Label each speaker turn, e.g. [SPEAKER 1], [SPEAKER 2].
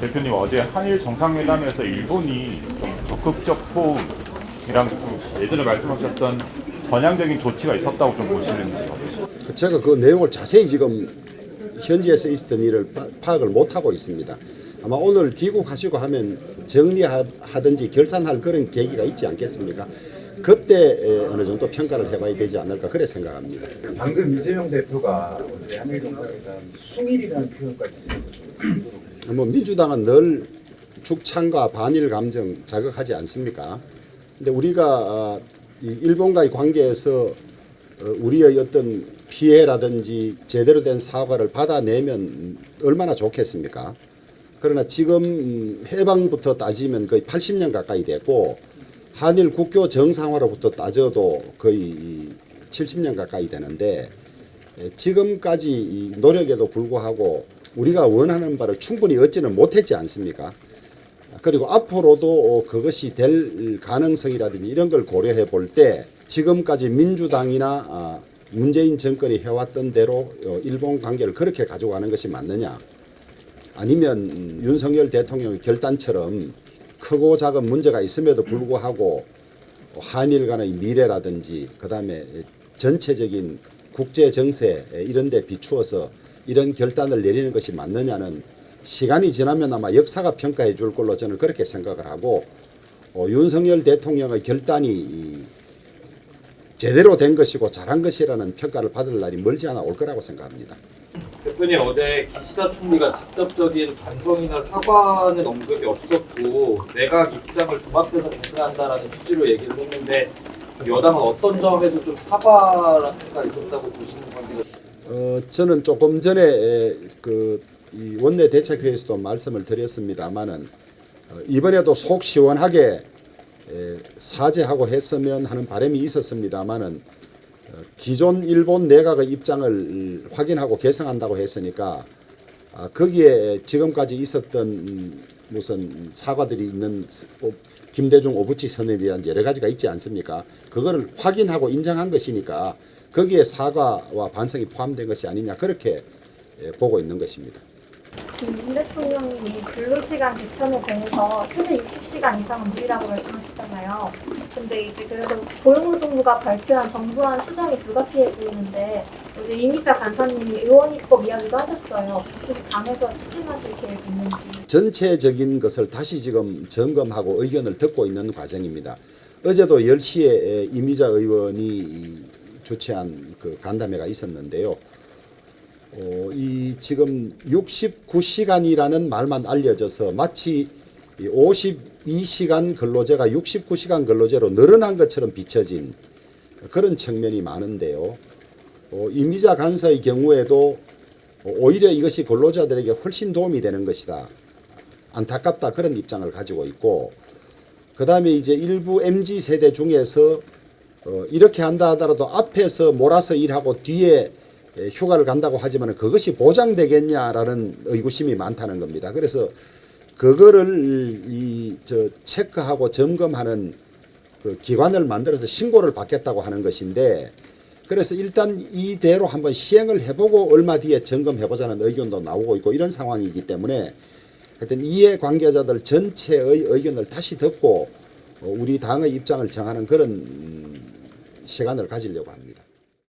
[SPEAKER 1] 대표님, 어제 한일 정상회담에서 일본이 좀 적극적 호응이랑 예전에 말씀하셨던 전향적인 조치가 있었다고 좀 보시는지.
[SPEAKER 2] 제가 그 내용을 자세히 지금 현지에서 있었던 일을 파악을 못하고 있습니다. 아마 오늘 귀국하시고 하면 정리하든지 결산할 그런 계기가 있지 않겠습니까? 그때 어느 정도 평가를 해봐야 되지 않을까 그래 생각합니다.
[SPEAKER 3] 방금 이재명 대표가 어제 한일 정상회담 숭일이라는 표현까지 쓰면서
[SPEAKER 2] 뭐 민주당은 늘 죽창과 반일 감정 자극하지 않습니까? 근데 우리가 이 일본과의 관계에서 우리의 어떤 피해라든지 제대로 된 사과를 받아내면 얼마나 좋겠습니까? 그러나 지금 해방부터 따지면 거의 80년 가까이 됐고 한일 국교 정상화로부터 따져도 거의 70년 가까이 되는데 지금까지 노력에도 불구하고 우리가 원하는 바를 충분히 얻지는 못했지 않습니까? 그리고 앞으로도 그것이 될 가능성이라든지 이런 걸 고려해 볼 때 지금까지 민주당이나 문재인 정권이 해왔던 대로 일본 관계를 그렇게 가져가는 것이 맞느냐, 아니면 윤석열 대통령의 결단처럼 크고 작은 문제가 있음에도 불구하고 한일 간의 미래라든지 그다음에 전체적인 국제 정세 이런 데 비추어서 이런 결단을 내리는 것이 맞느냐는 시간이 지나면 아마 역사가 평가해 줄 걸로 저는 그렇게 생각을 하고, 윤석열 대통령의 결단이 제대로 된 것이고 잘한 것이라는 평가를 받을 날이 멀지 않아 올 거라고 생각합니다.
[SPEAKER 4] 대표님, 어제 기시다 총리가 직접적인 반성이나 사과는 언급이 없었고 내각 입장을 종합해서 개선한다라는 취지로 얘기를 했는데 여당은 어떤 점에서 좀 사과가 있었다고 보시는 건지?
[SPEAKER 2] 저는 조금 전에 이 원내 대책회의에서도 말씀을 드렸습니다만은 이번에도 속 시원하게 사죄하고 했으면 하는 바람이 있었습니다만은 기존 일본 내각의 입장을 확인하고 개성한다고 했으니까 거기에 지금까지 있었던 무슨 사과들이 있는 김대중 오부치 선언이라는 여러 가지가 있지 않습니까? 그거를 확인하고 인정한 것이니까 거기에 사과와 반성이 포함된 것이 아니냐 그렇게 보고 있는 것입니다.
[SPEAKER 5] 윤 대통령이 근로시간 개편에 대해서 최대 60시간 이상은 무리라고 말씀하셨잖아요. 근데 이제 그래도 고용노동부가 발표한 정부안 수정이 불가피해 보이는데 어제 이미자 간사님이 의원입법 이야기도 하셨어요. 그래서 당에서 추진하실 계획 있는지.
[SPEAKER 2] 전체적인 것을 다시 지금 점검하고 의견을 듣고 있는 과정입니다. 어제도 10시에 이미자 의원이 주최한 그 간담회가 있었는데요. 이 지금 69시간이라는 말만 알려져서 마치 52시간 근로제가 69시간 근로제로 늘어난 것처럼 비춰진 그런 측면이 많은데요. 이미자 간사의 경우에도 오히려 이것이 근로자들에게 훨씬 도움이 되는 것이다, 안타깝다, 그런 입장을 가지고 있고, 그 다음에 이제 일부 MZ 세대 중에서 이렇게 한다 하더라도 앞에서 몰아서 일하고 뒤에 휴가를 간다고 하지만 그것이 보장되겠냐라는 의구심이 많다는 겁니다. 그래서 그거를 체크하고 점검하는 그 기관을 만들어서 신고를 받겠다고 하는 것인데, 그래서 일단 이대로 한번 시행을 해보고 얼마 뒤에 점검해보자는 의견도 나오고 있고 이런 상황이기 때문에 하여튼 이해 관계자들 전체의 의견을 다시 듣고 우리 당의 입장을 정하는 그런 시간을 가지려고 합니다.